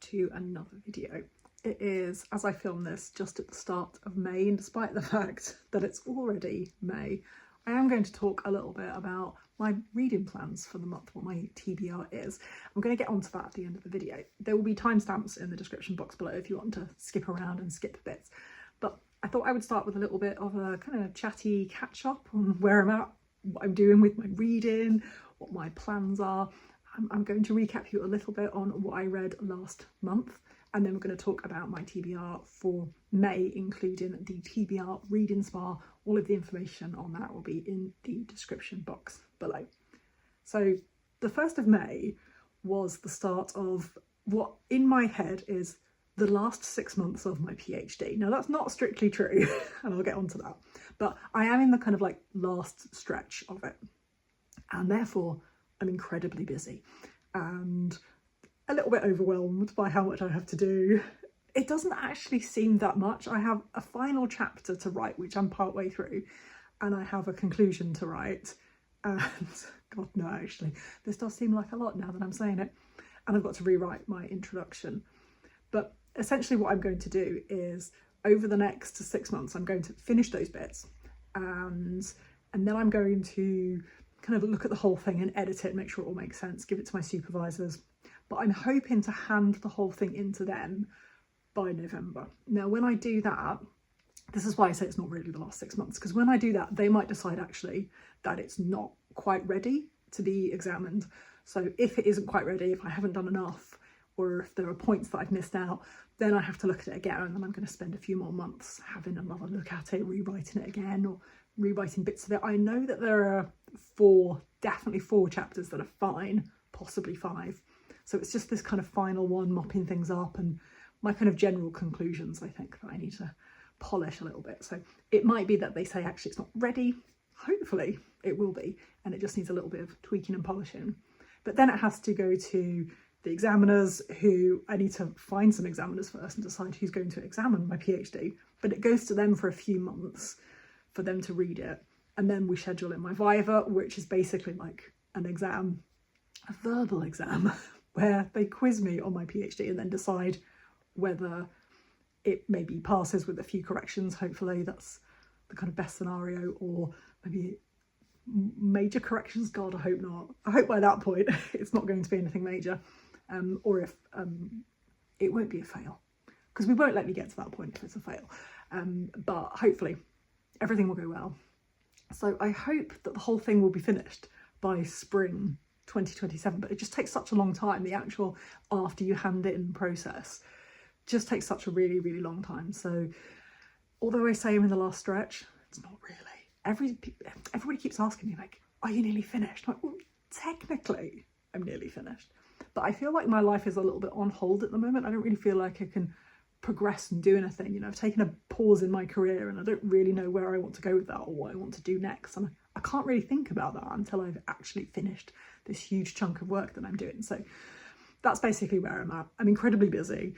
to another video. It is, as I film this, just at the start of May, and despite the fact that it's already May, I am going to talk a little bit about my reading plans for the month, what my TBR is. I'm going to get onto that at the end of the video. There will be timestamps in the description box below if you want to skip around and skip bits. But I thought I would start with a little bit of a kind of chatty catch up on where I'm at, what I'm doing with my reading, what my plans are. I'm going to recap you a little bit on what I read last month, and then we're going to talk about my TBR for May, including the TBR Reading Spa. All of the information on that will be in the description box below. So the 1st of May was the start of what in my head is the last 6 months of my PhD. Now that's not strictly true, and I'll get onto that, but I am in the kind of like last stretch of it, and therefore I'm incredibly busy and a little bit overwhelmed by how much I have to do. It doesn't actually seem that much. I have a final chapter to write, which I'm partway through, and I have a conclusion to write. And God, no, actually, this does seem like a lot now that I'm saying it. And I've got to rewrite my introduction. But essentially what I'm going to do is over the next 6 months, I'm going to finish those bits, and then I'm going to kind of look at the whole thing and edit it, make sure it all makes sense, give it to my supervisors. But I'm hoping to hand the whole thing into them by November. Now, when I do that, this is why I say it's not really the last 6 months, because when I do that, they might decide actually that it's not quite ready to be examined. So if it isn't quite ready, if I haven't done enough, or if there are points that I've missed out, then I have to look at it again, and then I'm going to spend a few more months having another look at it, rewriting it again, or rewriting bits of it. I know that there are definitely four chapters that are fine, possibly 5. So it's just this kind of final one, mopping things up, and my kind of general conclusions, I think, that I need to polish a little bit. So it might be that they say, actually, it's not ready. Hopefully it will be, and it just needs a little bit of tweaking and polishing. But then it has to go to the examiners, who I need to find some examiners first and decide who's going to examine my PhD. But it goes to them for a few months for them to read it. And then we schedule in my Viva, which is basically like an exam, a verbal exam, where they quiz me on my PhD and then decide whether it maybe passes with a few corrections. Hopefully that's the kind of best scenario, or maybe major corrections. God, I hope not. I hope by that point it's not going to be anything major, or if it won't be a fail, because we won't let me get to that point if it's a fail, but hopefully everything will go well. So I hope that the whole thing will be finished by spring 2027, but it just takes such a long time. The actual after you hand it in process just takes such a really, really long time. So although I say I'm in the last stretch, it's not really. Everybody keeps asking me, like, are you nearly finished? I'm like, well, technically I'm nearly finished, but I feel like my life is a little bit on hold at the moment. I don't really feel like I can progress and do anything. You know, I've taken a pause in my career, and I don't really know where I want to go with that or what I want to do next, and I can't really think about that until I've actually finished this huge chunk of work that I'm doing. So that's basically where I'm at. I'm incredibly busy,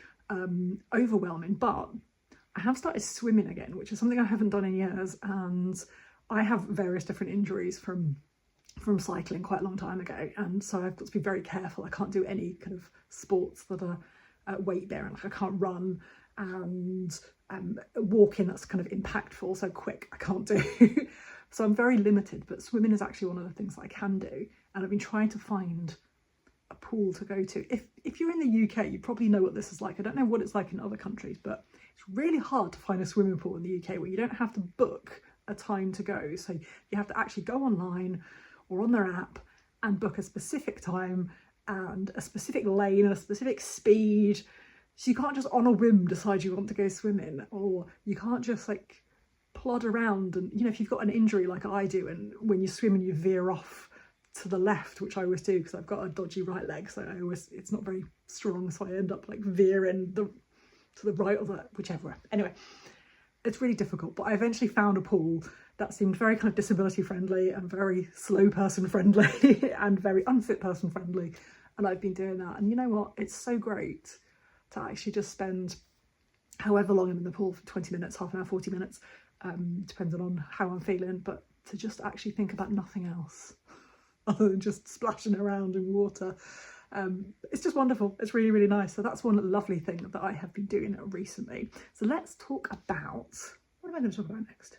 overwhelming, but I have started swimming again, which is something I haven't done in years, and I have various different injuries from cycling quite a long time ago, and so I've got to be very careful. I can't do any kind of sports that are weight bearing. Like, I can't run, and walking that's kind of impactful, so quick, I can't do. So I'm very limited, but swimming is actually one of the things that I can do, and I've been trying to find a pool to go to. If you're in the UK, you probably know what this is like. I don't know what it's like in other countries, but it's really hard to find a swimming pool in the UK where you don't have to book a time to go. So you have to actually go online or on their app and book a specific time and a specific lane and a specific speed. So you can't just on a whim decide you want to go swimming, or you can't just like plod around. And, you know, if you've got an injury like I do, and when you swim and you veer off to the left, which I always do because I've got a dodgy right leg, so it's not very strong, so I end up like veering to the right or the whichever. Anyway, it's really difficult, but I eventually found a pool that seemed very kind of disability friendly and very slow person friendly and very unfit person friendly, and I've been doing that. And you know what, it's so great to actually just spend however long I'm in the pool, for 20 minutes, half an hour, 40 minutes, depending on how I'm feeling, but to just actually think about nothing else other than just splashing around in water It's just wonderful. It's really, really nice. So that's one lovely thing that I have been doing recently. So let's talk about, what am I going to talk about next?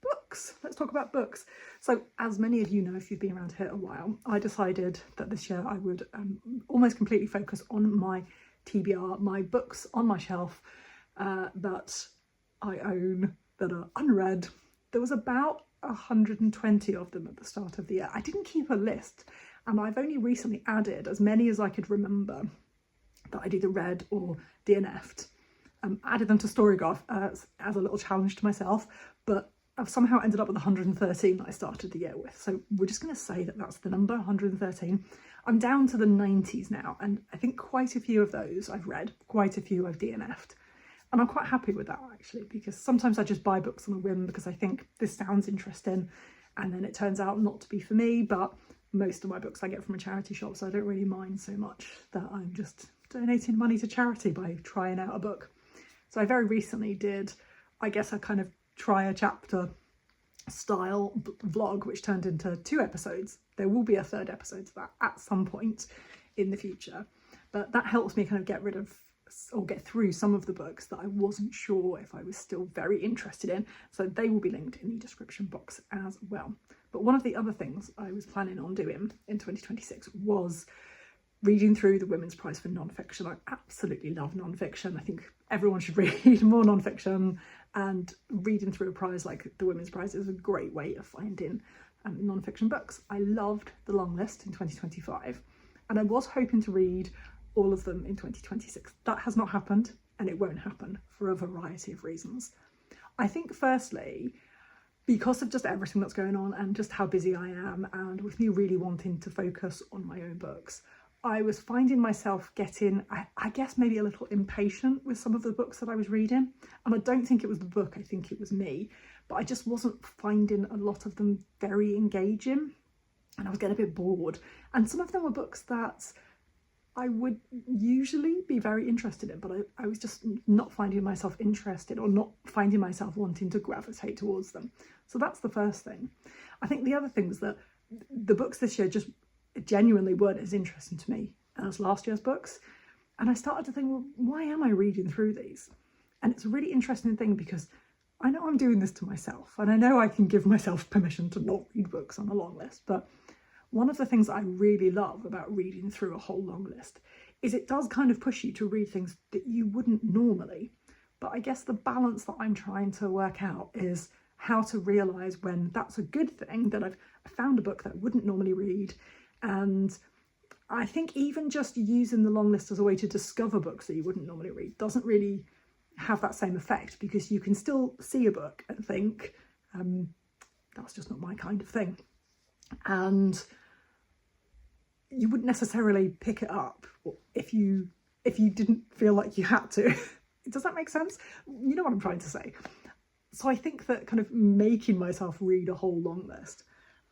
Books. Let's talk about books. So as many of you know, if you've been around here a while, I decided that this year I would almost completely focus on my TBR, my books on my shelf that I own that are unread. There was about 120 of them at the start of the year. I didn't keep a list, and I've only recently added as many as I could remember that I'd either read or DNF'd. Added them to Storygraph as a little challenge to myself, but I've somehow ended up with 113 that I started the year with. So we're just going to say that that's the number, 113. I'm down to the 90s now, and I think quite a few of those I've read, quite a few I've DNF'd. And I'm quite happy with that, actually, because sometimes I just buy books on a whim because I think this sounds interesting, and then it turns out not to be for me. But most of my books I get from a charity shop, so I don't really mind so much that I'm just donating money to charity by trying out a book. So I very recently did, I guess, a kind of try a chapter style vlog, which turned into 2 episodes. There will be a 3rd episode to that at some point in the future, but that helps me kind of get rid of or get through some of the books that I wasn't sure if I was still very interested in. So they will be linked in the description box as well. But one of the other things I was planning on doing in 2026 was reading through the Women's Prize for Non-Fiction. I absolutely love non-fiction. I think everyone should read more non-fiction, and reading through a prize like the Women's Prize is a great way of finding non-fiction books. I loved the long list in 2025, and I was hoping to read all of them in 2026. That has not happened, and it won't happen for a variety of reasons. I think firstly, because of just everything that's going on and just how busy I am, and with me really wanting to focus on my own books, I was finding myself getting, I guess, maybe a little impatient with some of the books that I was reading. And I don't think it was the book, I think it was me. But I just wasn't finding a lot of them very engaging, and I was getting a bit bored. And some of them were books that I would usually be very interested in, but I was just not finding myself interested, or not finding myself wanting to gravitate towards them. So that's the first thing. I think the other thing was that the books this year just genuinely weren't as interesting to me as last year's books. And I started to think, well, why am I reading through these? And it's a really interesting thing, because I know I'm doing this to myself, and I know I can give myself permission to not read books on a long list, but one of the things I really love about reading through a whole long list is it does kind of push you to read things that you wouldn't normally. But I guess the balance that I'm trying to work out is how to realise when that's a good thing, that I've found a book that I wouldn't normally read. And I think even just using the long list as a way to discover books that you wouldn't normally read doesn't really have that same effect, because you can still see a book and think, that's just not my kind of thing. And you wouldn't necessarily pick it up if you didn't feel like you had to. Does that make sense? You know what I'm trying to say. So I think that kind of making myself read a whole long list,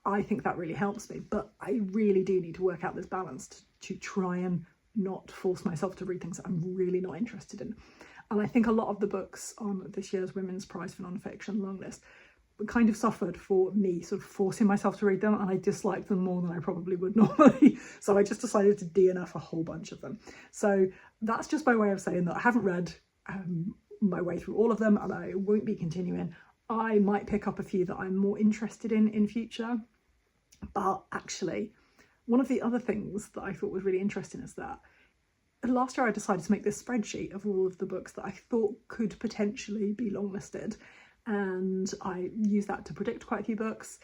I think that really helps me. But I really do need to work out this balance to try and not force myself to read things that I'm really not interested in. And I think a lot of the books on this year's Women's Prize for Non-Fiction long list kind of suffered for me sort of forcing myself to read them, and I disliked them more than I probably would normally. So I just decided to DNF a whole bunch of them. So that's just my way of saying that I haven't read my way through all of them, and I won't be continuing. I might pick up a few that I'm more interested in future. But actually, one of the other things that I thought was really interesting is that last year I decided to make this spreadsheet of all of the books that I thought could potentially be longlisted, and I used that to predict quite a few books.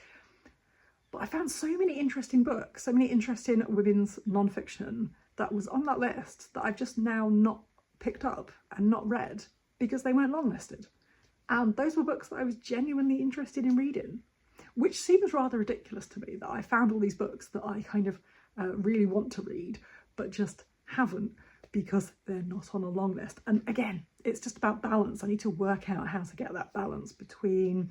But I found so many interesting books, so many interesting women's non-fiction that was on that list that I've just now not picked up and not read because they weren't longlisted. And those were books that I was genuinely interested in reading, which seems rather ridiculous to me, that I found all these books that I kind of really want to read but just haven't because they're not on a long list. And again, it's just about balance. I need to work out how to get that balance between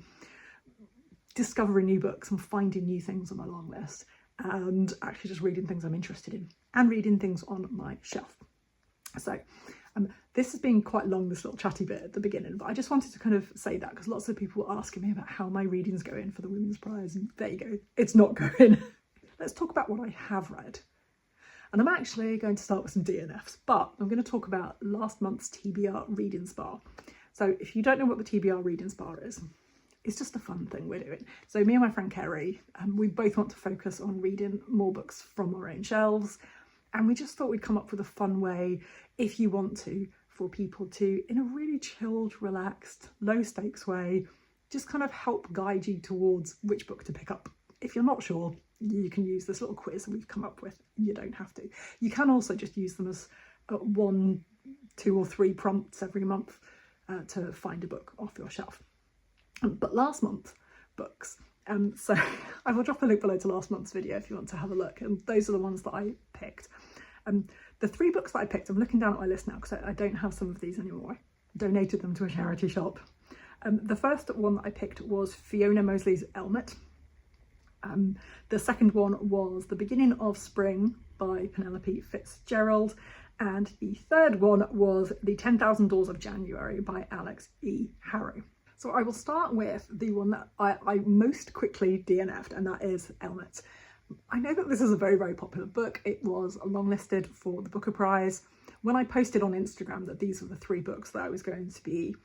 discovering new books and finding new things on my long list, and actually just reading things I'm interested in and reading things on my shelf. So this has been quite long, this little chatty bit at the beginning, but I just wanted to kind of say that because lots of people were asking me about how my reading's going for the Women's Prize, and there you go, it's not going. Let's talk about what I have read. And I'm actually going to start with some DNFs, but I'm going to talk about last month's TBR Reading Spa. So if you don't know what the TBR Reading Spa is, it's just a fun thing we're doing. So me and my friend Kerry, we both want to focus on reading more books from our own shelves. And we just thought we'd come up with a fun way, if you want to, for people to, in a really chilled, relaxed, low stakes way, just kind of help guide you towards which book to pick up. If you're not sure, you can use this little quiz that we've come up with. You don't have to. You can also just use them as 1, 2 or 3 prompts every month to find a book off your shelf. But last month, books. So I will drop a link below to last month's video if you want to have a look. And those are the ones that I picked. The 3 books that I picked, I'm looking down at my list now because I don't have some of these anymore. I donated them to a charity shop. The first one that I picked was Fiona Mosley's Elmet. The second one was The Beginning of Spring by Penelope Fitzgerald. And the third one was The 10,000 Doors of January by Alex E. Harrow. So I will start with the one that I most quickly DNF'd, and that is Elmet. I know that this is a very, very popular book. It was longlisted for the Booker Prize. When I posted on Instagram that these were the 3 books that I was going to be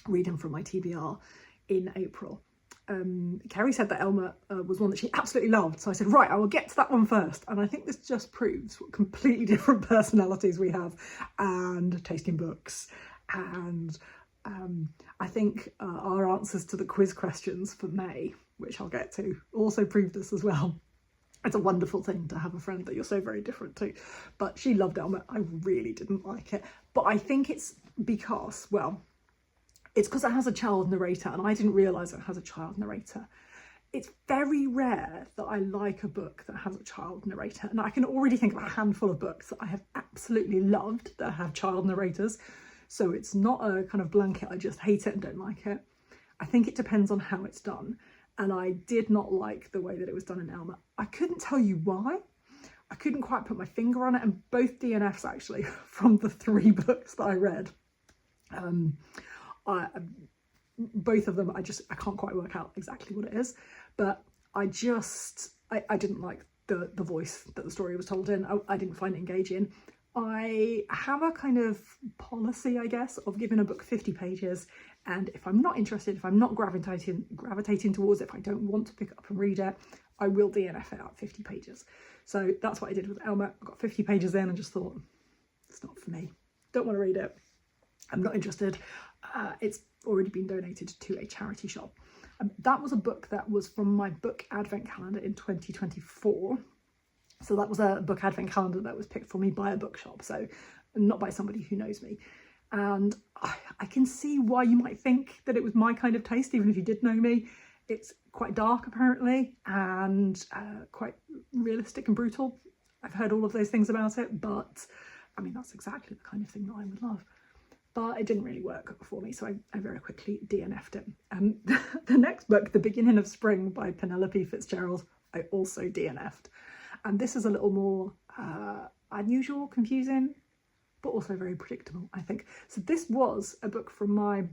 reading from my TBR in April, Kerry said that Elmet was one that she absolutely loved. So I said, right, I will get to that one first. And I think this just proves what completely different personalities we have and tasting books. And I think our answers to the quiz questions for May, which I'll get to, also prove this as well. It's a wonderful thing to have a friend that you're so very different to. But she loved Elmet. I really didn't like it. But I think it's because, well, it's because it has a child narrator, and I didn't realise it has a child narrator. It's very rare that I like a book that has a child narrator, and I can already think of a handful of books that I have absolutely loved that have child narrators. So it's not a kind of blanket, I just hate it and don't like it. I think it depends on how it's done, and I did not like the way that it was done in Elmet. I couldn't tell you why. I couldn't quite put my finger on it, and both DNFs actually from the 3 books that I read. Both of them, I can't quite work out exactly what it is, but I didn't like the voice that the story was told in. I didn't find it engaging. I have a kind of policy, I guess, of giving a book 50 pages, and if I'm not interested, if I'm not gravitating towards it, if I don't want to pick it up and read it, I will DNF it at 50 pages. So that's what I did with Elmet. I got 50 pages in and just thought, it's not for me. Don't want to read it. I'm not interested. It's already been donated to a charity shop. That was a book that was from my book advent calendar in 2024. So that was a book advent calendar that was picked for me by a bookshop, so not by somebody who knows me. And I can see why you might think that it was my kind of taste, even if you did know me. It's quite dark apparently, and quite realistic and brutal. I've heard all of those things about it, but I mean, that's exactly the kind of thing that I would love. But it didn't really work for me, so I very quickly DNF'd it. The next book, The Beginning of Spring by Penelope Fitzgerald, I also DNF'd. And this is a little more unusual, confusing, but also very predictable, I think. So this was a book from my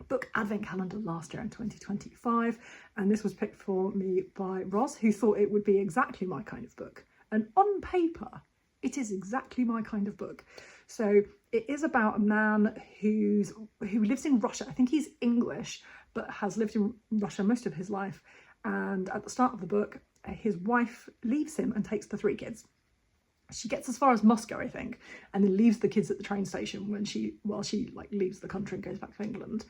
book advent calendar last year in 2025, and this was picked for me by Roz, who thought it would be exactly my kind of book. And on paper, it is exactly my kind of book. So it is about a man who lives in Russia. I think he's English, but has lived in Russia most of his life. And at the start of the book, his wife leaves him and takes the 3 kids. She gets as far as Moscow, I think, and then leaves the kids at the train station while she leaves the country and goes back to England.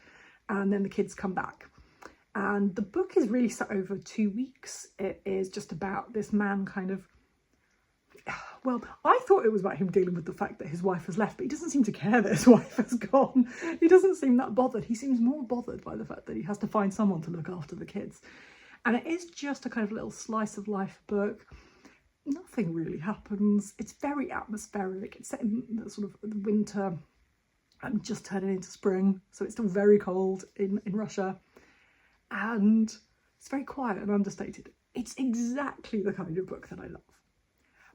And then the kids come back. And the book is really set over 2 weeks. It is just about this man kind of, well, I thought it was about him dealing with the fact that his wife has left, but he doesn't seem to care that his wife has gone. He doesn't seem that bothered. He seems more bothered by the fact that he has to find someone to look after the kids. And it is just a kind of little slice of life book. Nothing really happens. It's very atmospheric. It's set in the sort of the winter and just turning into spring. So it's still very cold in Russia. And it's very quiet and understated. It's exactly the kind of book that I love.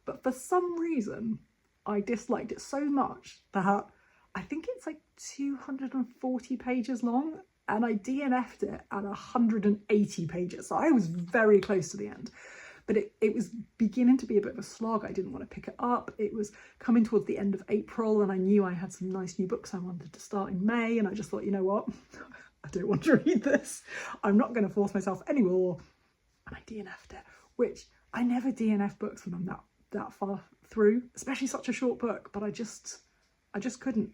But for some reason, I disliked it so much that I think it's 240 pages long, and I DNF'd it at 180 pages. So I was very close to the end. but it was beginning to be a bit of a slog. I didn't want to pick it up. It was coming towards the end of April and I knew I had some nice new books I wanted to start in May, and I just thought, you know what, I don't want to read this. I'm not going to force myself anymore. And I DNF'd it, which I never DNF books when I'm that far through, especially such a short book, but I just couldn't.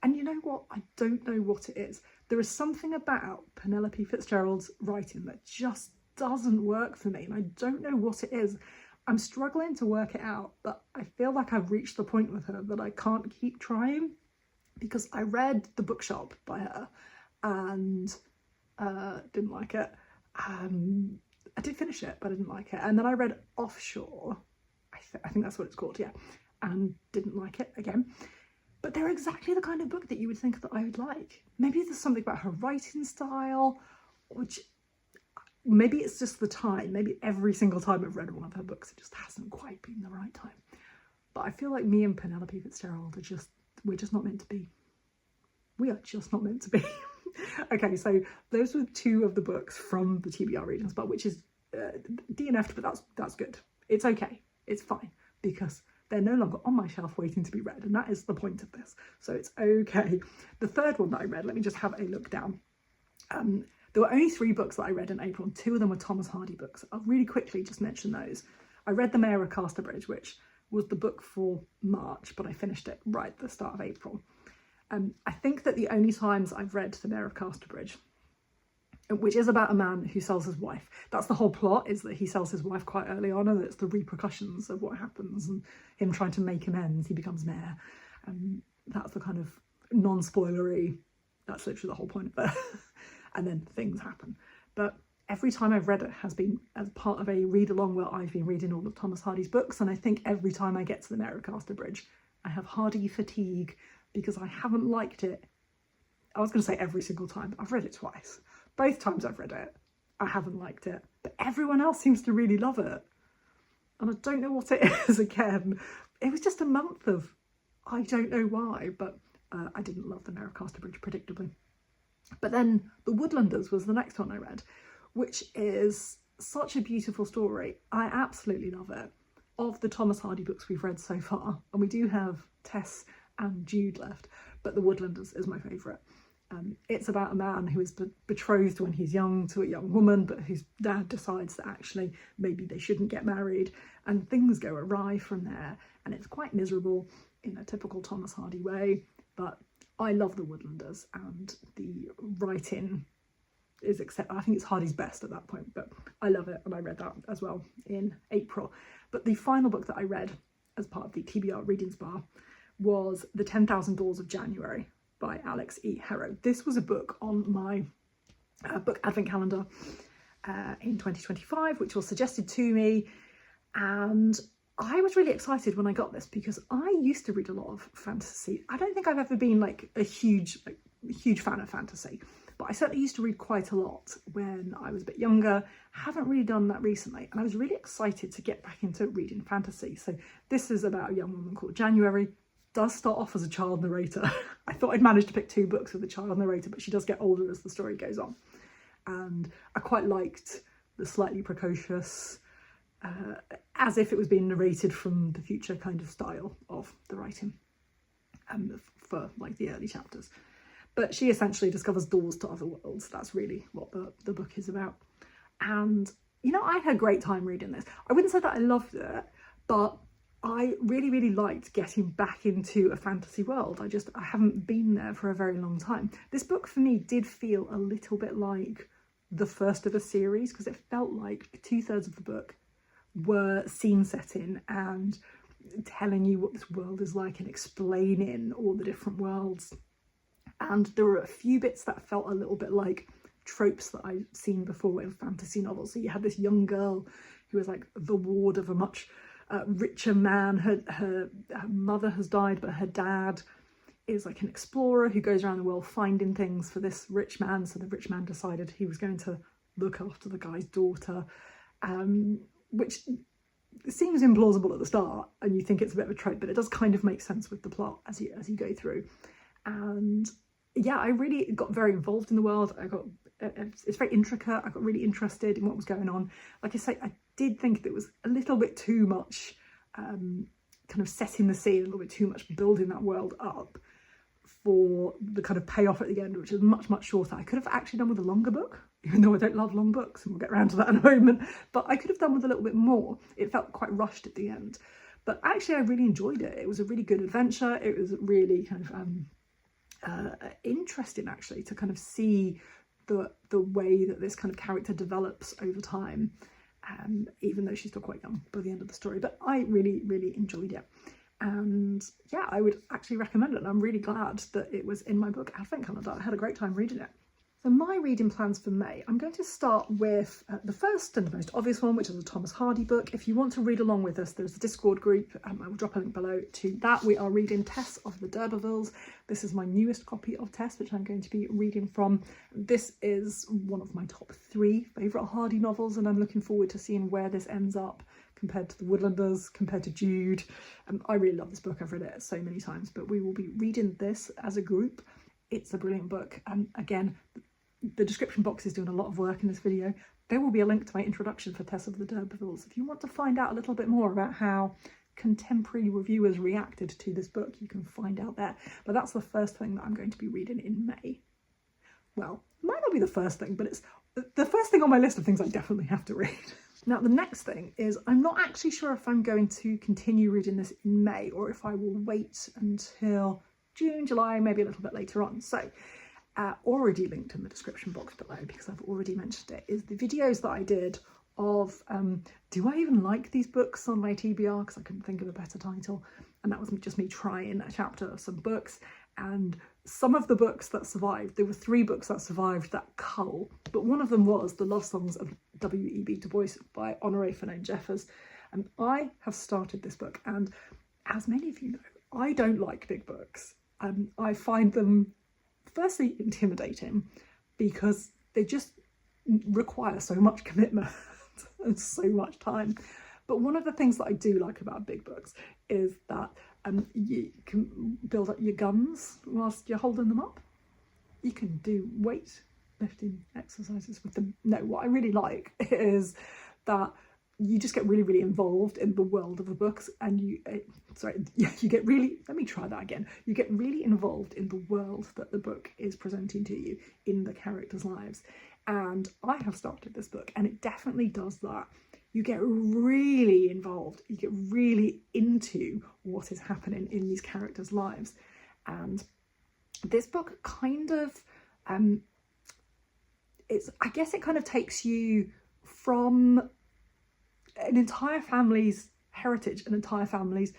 And you know what? I don't know what it is. There is something about Penelope Fitzgerald's writing that just doesn't work for me, and I don't know what it is. I'm struggling to work it out, but I feel like I've reached the point with her that I can't keep trying, because I read The Bookshop by her and didn't like it. I did finish it, but I didn't like it. And then I read Offshore, I think that's what it's called, yeah, and didn't like it again. But they're exactly the kind of book that you would think that I would like. Maybe there's something about her writing style, which maybe it's just the time. Maybe every single time I've read one of her books, it just hasn't quite been the right time. But I feel like me and Penelope Fitzgerald we're just not meant to be. We are just not meant to be. Okay, so those were two of the books from the TBR Reading Spa, which is DNF'd, but that's good. It's okay. It's fine, because they're no longer on my shelf waiting to be read, and that is the point of this. So it's okay. The third one that I read, let me just have a look down. There were only 3 books that I read in April, and 2 of them were Thomas Hardy books. I'll really quickly just mention those. I read The Mayor of Casterbridge, which was the book for March, but I finished it right at the start of April. I think that the only times I've read The Mayor of Casterbridge, which is about a man who sells his wife. That's the whole plot, is that he sells his wife quite early on, and it's the repercussions of what happens and him trying to make amends. He becomes mayor. That's the kind of non-spoilery, that's literally the whole point of it. And then things happen. But every time I've read it has been as part of a read-along where I've been reading all of Thomas Hardy's books, and I think every time I get to The Mayor of Casterbridge, I have Hardy fatigue because I haven't liked it. I was going to say every single time, but I've read it twice. Both times I've read it, I haven't liked it, but everyone else seems to really love it. And I don't know what it is again. It was just a month of, I don't know why, but I didn't love The Mayor of Casterbridge, predictably. But then The Woodlanders was the next one I read, which is such a beautiful story. I absolutely love it. Of the Thomas Hardy books we've read so far, and we do have Tess and Jude left, but The Woodlanders is my favourite. It's about a man who is betrothed when he's young to a young woman, but whose dad decides that actually maybe they shouldn't get married, and things go awry from there, and it's quite miserable in a typical Thomas Hardy way. But I love The Woodlanders, and the writing is I think it's Hardy's best at that point, but I love it, and I read that as well in April. But the final book that I read as part of the TBR Reading Spa was The 10,000 Doors of January by Alex E. Harrow. This was a book on my book advent calendar in 2025, which was suggested to me, and I was really excited when I got this because I used to read a lot of fantasy. I don't think I've ever been like a huge fan of fantasy, but I certainly used to read quite a lot when I was a bit younger. Haven't really done that recently, and I was really excited to get back into reading fantasy. So this is about a young woman called January. Does start off as a child narrator. I thought I'd managed to pick 2 books with a child narrator, but she does get older as the story goes on. And I quite liked the slightly precocious, as if it was being narrated from the future kind of style of the writing for like the early chapters. But she essentially discovers doors to other worlds. That's really what the book is about. And, you know, I had a great time reading this. I wouldn't say that I loved it, but I really, really liked getting back into a fantasy world. I haven't been there for a very long time. This book for me did feel a little bit like the first of a series, because it felt like 2/3 of the book were scene setting and telling you what this world is like and explaining all the different worlds. And there were a few bits that felt a little bit like tropes that I've seen before in fantasy novels. So you had this young girl who was like the ward of a much richer man. Her mother has died, but her dad is like an explorer who goes around the world finding things for this rich man. So the rich man decided he was going to look after the guy's daughter, which seems implausible at the start, and you think it's a bit of a trope, but it does kind of make sense with the plot as you go through. And yeah, I really got very involved in the world. I got it's very intricate. I got really interested in what was going on. Like I say, I did think that it was a little bit too much kind of setting the scene, a little bit too much building that world up for the kind of payoff at the end, which is much, much shorter. I could have actually done with a longer book, even though I don't love long books, and we'll get around to that in a moment, but I could have done with a little bit more. It felt quite rushed at the end, but actually I really enjoyed it. It was a really good adventure. It was really kind of interesting, actually, to kind of see the way that this kind of character develops over time, even though she's still quite young by the end of the story. But I really, really enjoyed it. And yeah, I would actually recommend it. And I'm really glad that it was in my book advent calendar. I had a great time reading it. So my reading plans for May, I'm going to start with the first and the most obvious one, which is a Thomas Hardy book. If you want to read along with us, there's a Discord group. I will drop a link below to that. We are reading Tess of the D'Urbervilles. This is my newest copy of Tess, which I'm going to be reading from. This is one of my top 3 favourite Hardy novels, and I'm looking forward to seeing where this ends up compared to the Woodlanders, compared to Jude. I really love this book. I've read it so many times, but we will be reading this as a group. It's a brilliant book. And again, the description box is doing a lot of work in this video. There will be a link to my introduction for Tess of the D'Urbervilles. If you want to find out a little bit more about how contemporary reviewers reacted to this book, you can find out there. But that's the first thing that I'm going to be reading in May. Well, it might not be the first thing, but it's the first thing on my list of things I definitely have to read. Now, the next thing is I'm not actually sure if I'm going to continue reading this in May or if I will wait until June, July, maybe a little bit later on. So already linked in the description box below, because I've already mentioned it, is the videos that I did of do I even like these books on my TBR, because I couldn't think of a better title, and that was just me trying a chapter of some books. And some of the books that survived, there were 3 books that survived that cull, but one of them was The Love Songs of W.E.B. Du Bois by Honoré Fanone Jeffers. And I have started this book, and as many of you know, I don't like big books. I find them firstly intimidating because they just require so much commitment and so much time. But one of the things that I do like about big books is that you can build up your guns whilst you're holding them up. You can do weight lifting exercises with them. No, what I really like is that you just get really, really involved in the world of the books, and you get really, let me try that again. You get really involved in the world that the book is presenting to you, in the characters' lives. And I have started this book, and it definitely does that. You get really involved, you get really into what is happening in these characters' lives. And this book kind of, I guess it kind of takes you from an entire family's heritage, an entire family's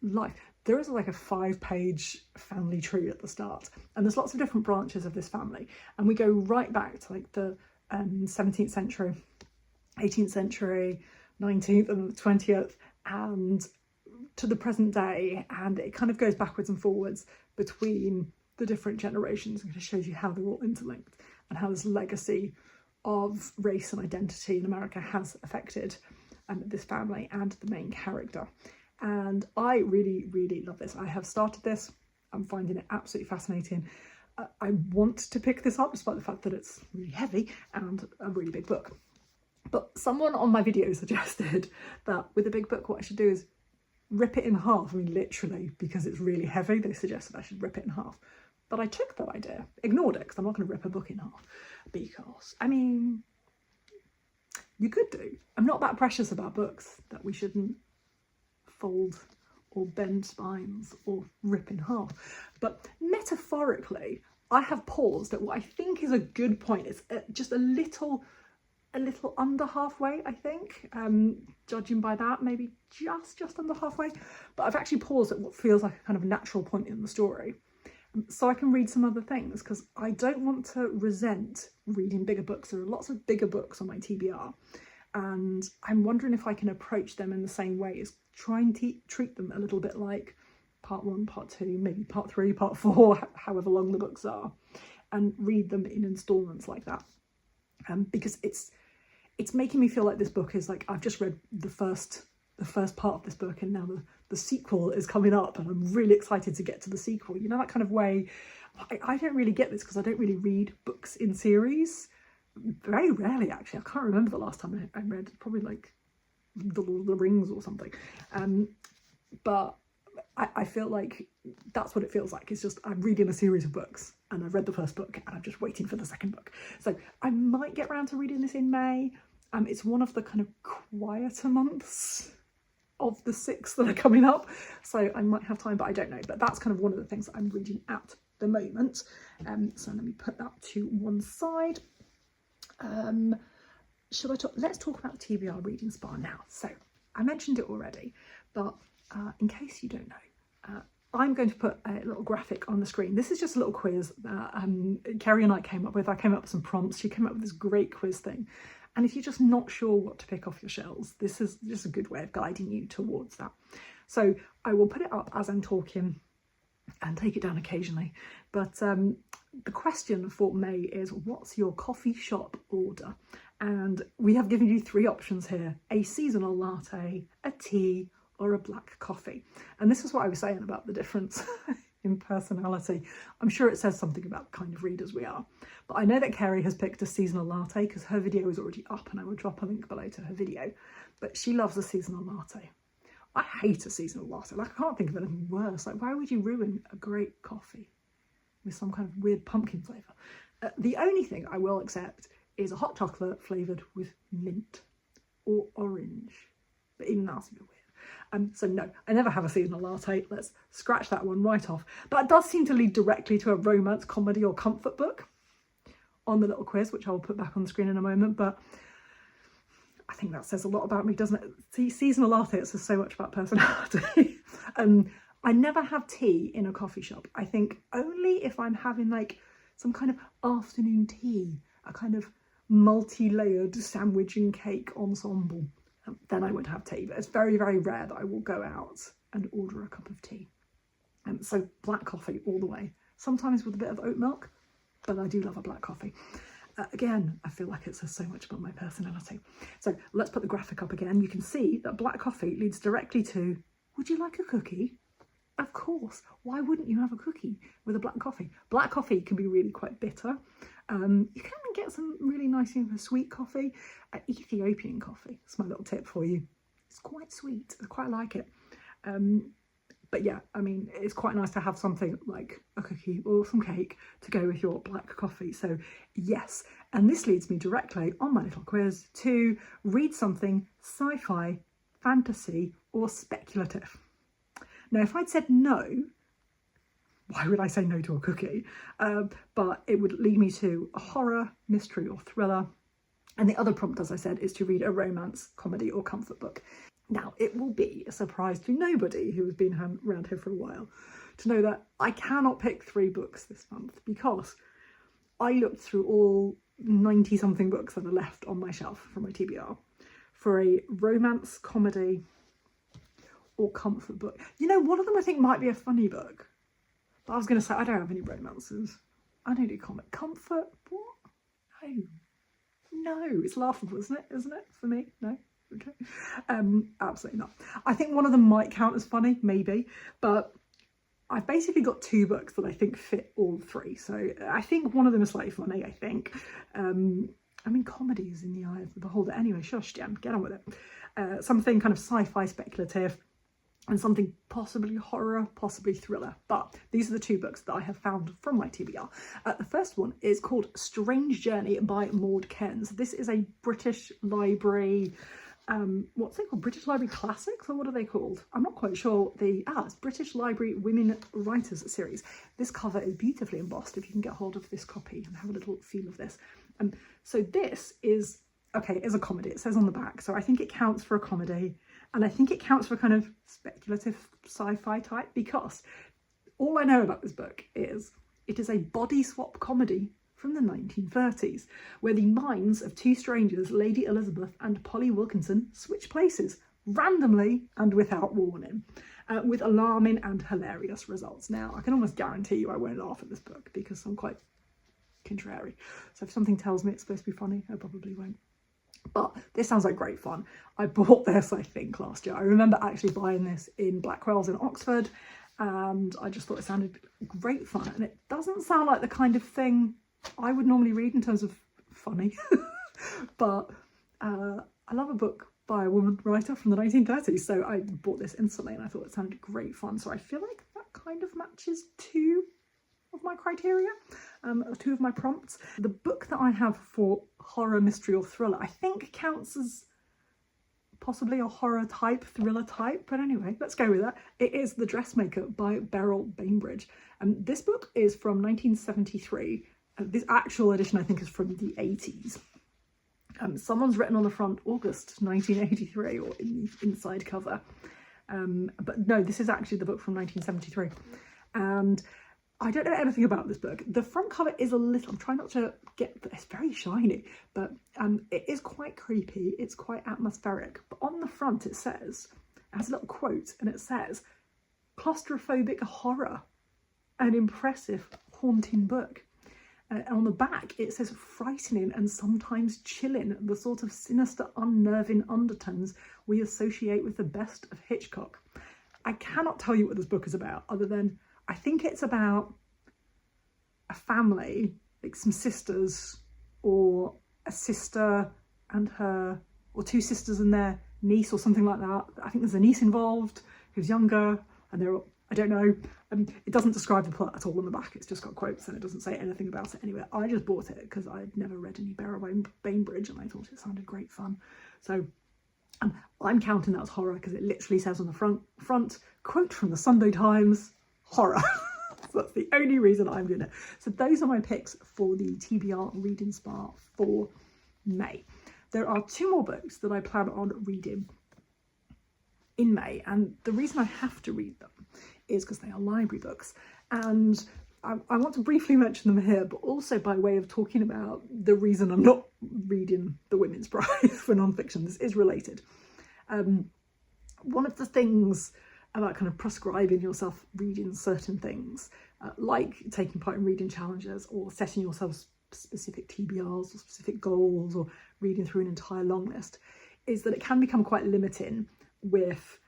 life. There is like a 5-page family tree at the start, and there's lots of different branches of this family, and we go right back to like the 17th century, 18th century, 19th and the 20th, and to the present day, and it kind of goes backwards and forwards between the different generations, and it shows you how they're all interlinked and how this legacy of race and identity in America has affected this family and the main character. And I really, really love this. I have started this. I'm finding it absolutely fascinating. I want to pick this up despite the fact that it's really heavy and a really big book. But someone on my video suggested that with a big book, what I should do is rip it in half. I mean, literally, because it's really heavy, they suggested I should rip it in half. But I took that idea, ignored it, because I'm not going to rip a book in half. Because, I mean, you could do. I'm not that precious about books that we shouldn't fold or bend spines or rip in half. But metaphorically, I have paused at what I think is a good point. It's just a little under halfway, I think, judging by that, maybe just under halfway. But I've actually paused at what feels like a kind of natural point in the story, so I can read some other things, because I don't want to resent reading bigger books. There are lots of bigger books on my TBR, and I'm wondering if I can approach them in the same way, as try and treat them a little bit like part 1, part 2, maybe part 3, part 4, however long the books are, and read them in installments like that. Because it's making me feel like this book is like, I've just read the first part of this book, and now the sequel is coming up, and I'm really excited to get to the sequel. You know, that kind of way. I don't really get this because I don't really read books in series. very rarely actually. I can't remember the last time I read, probably like The Lord of the Rings or something. But I feel like that's what it feels like. It's just I'm reading a series of books and I've read the first book and I'm just waiting for the second book. So I might get around to reading this in May. It's one of the kind of quieter months of the 6 that are coming up, so I might have time, but I don't know. But that's kind of one of the things that I'm reading at the moment. So let me put that to one side. Let's talk about TBR Reading Spa now. So I mentioned it already, but in case you don't know, I'm going to put a little graphic on the screen. This is just a little quiz that Kerry and I came up with. I came up with some prompts. She came up with this great quiz thing. And if you're just not sure what to pick off your shelves, this is just a good way of guiding you towards that. So I will put it up as I'm talking and take it down occasionally. But the question for May is, what's your coffee shop order? And we have given you 3 options here: a seasonal latte, a tea, or a black coffee. And this is what I was saying about the difference in personality. I'm sure it says something about the kind of readers we are. But I know that Kerry has picked a seasonal latte because her video is already up and I will drop a link below to her video. But she loves a seasonal latte. I hate a seasonal latte. Like, I can't think of anything worse. Like, why would you ruin a great coffee with some kind of weird pumpkin flavour? The only thing I will accept is a hot chocolate flavoured with mint or orange. But even that's a bit weird. So no, I never have a seasonal latte. Let's scratch that one right off. That does seem to lead directly to a romance, comedy or comfort book on the little quiz, which I will put back on the screen in a moment. But I think that says a lot about me, doesn't it? See, seasonal latte, it says so much about personality. I never have tea in a coffee shop. I think only if I'm having like some kind of afternoon tea, a kind of multi-layered sandwich and cake ensemble. Then I would have tea, but it's very, very rare that I will go out and order a cup of tea. So black coffee all the way, sometimes with a bit of oat milk, but I do love a black coffee. Again, I feel like it says so much about my personality. So let's put the graphic up again. You can see that black coffee leads directly to, would you like a cookie? Of course. Why wouldn't you have a cookie with a black coffee? Black coffee can be really quite bitter. You can get some really nice sweet coffee. Ethiopian coffee, that's my little tip for you. It's quite sweet. I quite like it. But yeah, I mean, it's quite nice to have something like a cookie or some cake to go with your black coffee. So yes, and this leads me directly on my little quiz to read something sci-fi, fantasy or speculative. Now, if I'd said no, why would I say no to a cookie? But it would lead me to a horror, mystery or thriller. And the other prompt, as I said, is to read a romance, comedy or comfort book. Now, it will be a surprise to nobody who has been around here for a while to know that I cannot pick 3 books this month because I looked through all 90-something books that are left on my shelf from my TBR for a romance, comedy or comfort book. You know, one of them I think might be a funny book. But I was going to say, I don't have any romances. I don't do comic. Comfort? What? No, it's laughable, isn't it? For me? No? Okay. Absolutely not. I think one of them might count as funny, maybe. But I've basically got 2 books that I think fit all 3. So I think one of them is slightly funny, I think. I mean, comedy is in the eye of the beholder. Anyway, shush, Jen, get on with it. Something kind of sci-fi speculative. And something possibly horror, possibly thriller. But these are the 2 books that I have found from my TBR. The first one is called Strange Journey by Maud Cairns. This is a British Library, what's it called? British Library Classics, or what are they called? I'm not quite sure. It's British Library Women Writers series. This cover is beautifully embossed, if you can get hold of this copy and have a little feel of this. So this is, okay, it is a comedy. It says on the back. So I think it counts for a comedy. And I think it counts for kind of speculative sci-fi type, because all I know about this book is it is a body swap comedy from the 1930s, where the minds of 2 strangers, Lady Elizabeth and Polly Wilkinson, switch places randomly and without warning, with alarming and hilarious results. Now, I can almost guarantee you I won't laugh at this book because I'm quite contrary. So if something tells me it's supposed to be funny, I probably won't. But this sounds like great fun. I bought this, I think, last year. I remember actually buying this in Blackwell's in Oxford, and I just thought it sounded great fun. And it doesn't sound like the kind of thing I would normally read in terms of funny. But I love a book by a woman writer from the 1930s, so I bought this instantly and I thought it sounded great fun. So I feel like that kind of matches two of my criteria, two of my prompts. The book that I have for horror, mystery or thriller I think counts as possibly a horror type, thriller type, but anyway, let's go with that. It is The Dressmaker by Beryl Bainbridge. This book is from 1973. This actual edition I think is from the 80s. Someone's written on the front August 1983 or in the inside cover. But no, this is actually the book from 1973. And I don't know anything about this book. The front cover is a little, I'm trying not to get, it's very shiny, but it is quite creepy. It's quite atmospheric. But on the front it says, it has a little quote and it says, claustrophobic horror, an impressive, haunting book. And on the back it says frightening and sometimes chilling, the sort of sinister, unnerving undertones we associate with the best of Hitchcock. I cannot tell you what this book is about other than I think it's about a family, like some sisters, or a sister and her, or two sisters and their niece or something like that. I think there's a niece involved who's younger and they're, I don't know. It doesn't describe the plot at all on the back. It's just got quotes and it doesn't say anything about it anywhere. I just bought it because I'd never read any Beryl Bainbridge and I thought it sounded great fun. So I'm counting that as horror because it literally says on the front quote from the Sunday Times, horror. So that's the only reason I'm doing it. So those are my picks for the TBR Reading Spa for May. There are two more books that I plan on reading in May, and the reason I have to read them is because they are library books, and I want to briefly mention them here, but also by way of talking about the reason I'm not reading the Women's Prize for non-fiction. This is related. One of the things about kind of prescribing yourself reading certain things, like taking part in reading challenges or setting yourself specific TBRs or specific goals or reading through an entire long list, is that it can become quite limiting with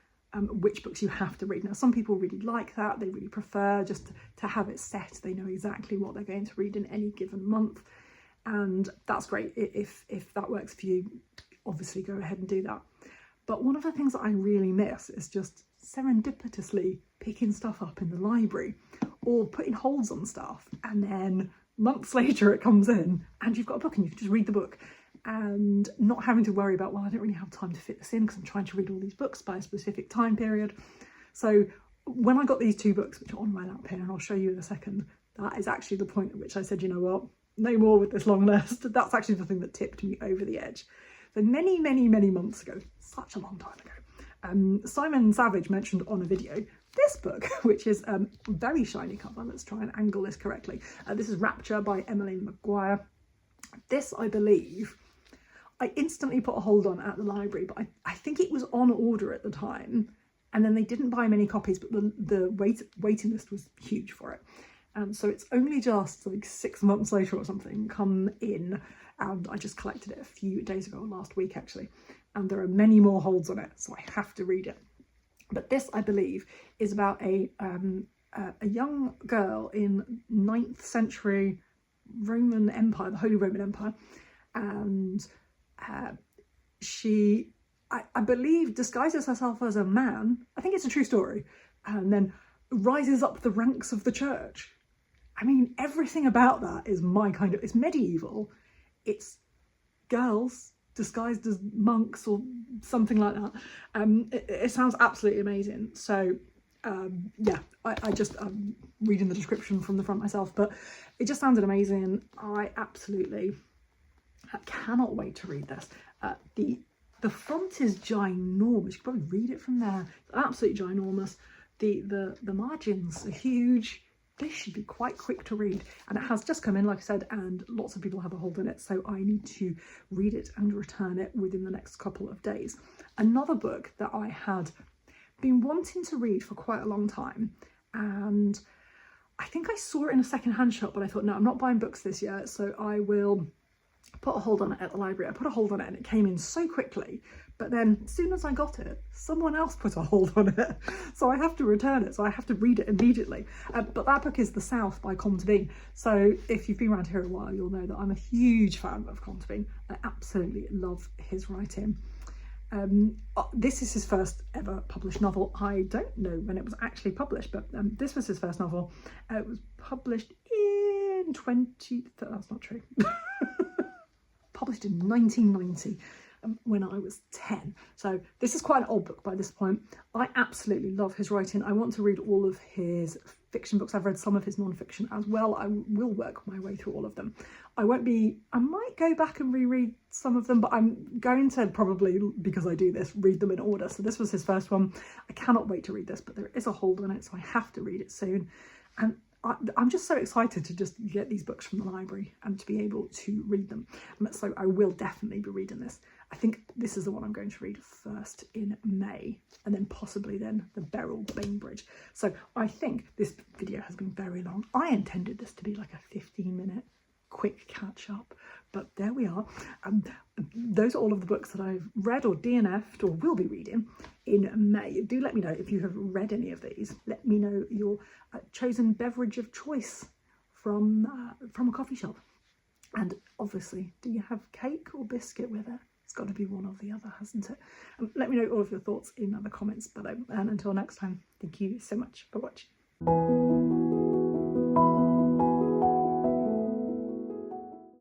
which books you have to read. Now, some people really like that. They really prefer just to have it set. They know exactly what they're going to read in any given month. And that's great. If that works for you, obviously go ahead and do that. But one of the things that I really miss is just serendipitously picking stuff up in the library or putting holds on stuff. And then months later it comes in and you've got a book and you can just read the book and not having to worry about, well, I don't really have time to fit this in because I'm trying to read all these books by a specific time period. So when I got these two books, which are on my lap here, and I'll show you in a second, that is actually the point at which I said, you know what, no more with this long list. That's actually the thing that tipped me over the edge. So many, many, many months ago, such a long time ago, Simon Savage mentioned on a video this book, which is a very shiny cover. Let's try and angle this correctly. This is Rapture by Emmeline McGuire. This, I believe, I instantly put a hold on at the library, but I think it was on order at the time, and then they didn't buy many copies, but the waiting list was huge for it. So it's only just like 6 months later or something come in, and I just collected it a few days ago, last week actually, and there are many more holds on it, so I have to read it. But this, I believe, is about a young girl in 9th century Roman Empire, the Holy Roman Empire, and she, I believe, disguises herself as a man. I think it's a true story, and then rises up the ranks of the church. I mean, everything about that is my kind of, it's medieval, it's girls disguised as monks or something like that. It sounds absolutely amazing. So yeah, I just, I'm reading the description from the front myself, but it just sounded amazing. I absolutely cannot wait to read this. The font is ginormous. You can probably read it from there. It's absolutely ginormous. The margins are huge. This should be quite quick to read, and it has just come in, like I said, and lots of people have a hold on it, so I need to read it and return it within the next couple of days. Another book that I had been wanting to read for quite a long time, and I think I saw it in a second-hand shop, but I thought, no, I'm not buying books this year, so I will put a hold on it at the library. I put a hold on it and it came in so quickly, But then as soon as I got it, someone else put a hold on it. So I have to return it. So I have to read it immediately. But that book is The South by Comte Bean. So if you've been around here a while, you'll know that I'm a huge fan of Comte Bean. I absolutely love his writing. This is his first ever published novel. I don't know when it was actually published, but this was his first novel. It was published in that's not true. Published in 1990. When I was 10. So this is quite an old book by this point. I absolutely love his writing. I want to read all of his fiction books. I've read some of his non-fiction as well. I will work my way through all of them. I might go back and reread some of them, but I'm going to probably, because I do this, read them in order. So this was his first one. I cannot wait to read this, but there is a hold on it, so I have to read it soon. And I'm just so excited to just get these books from the library and to be able to read them. So I will definitely be reading this. I think this is the one I'm going to read first in May, and then possibly then the Beryl Bainbridge. So I think this video has been very long. I intended this to be like a 15-minute quick catch up, but there we are. Those are all of the books that I've read or DNF'd or will be reading in May. Do let me know if you have read any of these. Let me know your chosen beverage of choice from a coffee shop. And obviously, do you have cake or biscuit with it? It's got to be one or the other, hasn't it? Let me know all of your thoughts in the comments below. And until next time, thank you so much for watching.